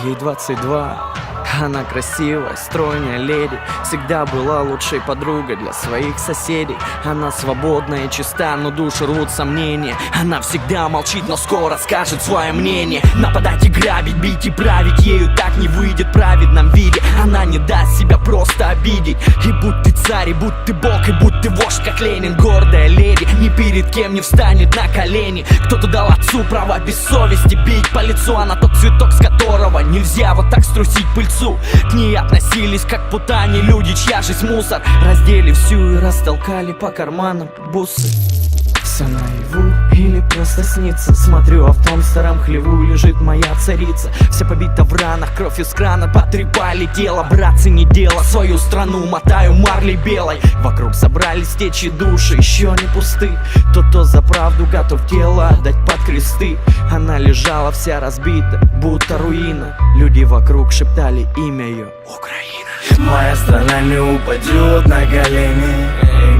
ей 22. Она красивая, стройная леди, всегда была лучшей подругой для своих соседей. Она свободная и чиста, но душу рвут сомнения. Она всегда молчит, но скоро скажет свое мнение. Нападать и грабить, бить и править, ею так не выйдет в праведном виде. Она не даст себя просто обидеть. И будь ты царь, и будь ты бог, и будь ты вождь, как Ленин. Гордая леди ни перед кем не встанет на колени. Кто-то дал отцу право без совести бить по лицу. Она тот цветок, с которого нельзя вот так струсить пыльцу. К ней относились как к путане люди, чья жизнь мусор. Раздели всю и растолкали по карманам бусы. Все наяву или просто снится? Смотрю, а в том старом хлеву лежит моя царица. Вся побита в ранах, кровь из крана потрепали тело. Братцы, не дело, свою страну мотаю марлей белой. Вокруг собрались течи души, еще не пусты. Тот, кто за правду готов тело отдать под кресты. Она лежала вся разбита, будто руина. Люди вокруг шептали имя ее: Украина. Моя страна не упадет на колени.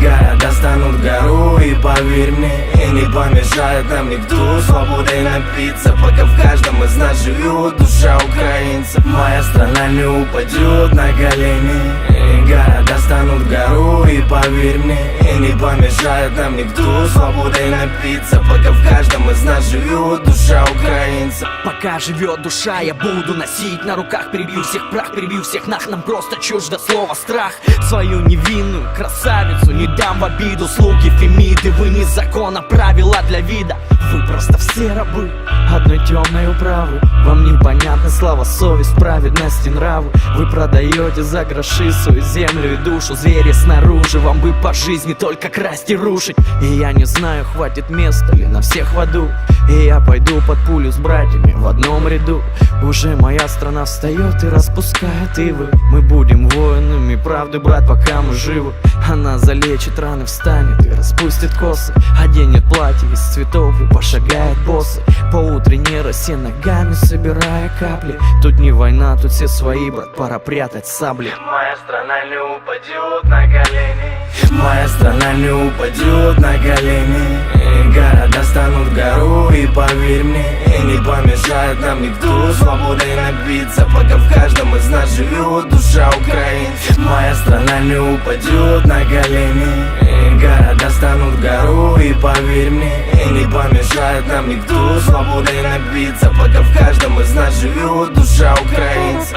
Города станут гору, и поверь мне, и не помешает нам никто свободой напиться, пока в каждом из нас живет душа украинца. Моя страна не упадет на колени. Города станут гору, и поверь мне, и не помешает нам никто свободой напиться, пока в каждом из нас живет душа украинца. Пока живет душа, я буду носить на руках. Перебью всех прах, перебью всех нах. Нам просто чуждо слово страх. Свою невинную красавицу не дам в обиду. Слуги Фемиды, вы не закона, правила для вида. Вы просто все рабы одной темной управы. Вам непонятна слава, совесть, праведность и нравы. Вы продаете за гроши свою землю и душу. Звери снаружи, вам бы по жизни только красть и рушить. И я не знаю, хватит места ли на всех в аду. И я пойду под пулю с братьями в одном ряду. Уже моя страна встает и распускает ивы. Мы будем воинами правды, брат, пока мы живы. Она залечит раны, встанет и распустит косы. Оденет платье из цветов и пошагает боссы по утренней росе, ногами собирая капли. Тут не война, тут все свои, брат, пора прятать сабли. Моя страна не упадет на колени. Моя страна не упадет на колени. Города станут гору, и поверь мне, и не помешает нам никто свободой напиться, пока в каждом из нас живет душа украинца. Моя страна не упадет на колени. Города станут гору, и поверь мне, и не помешает нам никто свободой напиться, пока в каждом из нас живет душа украинца.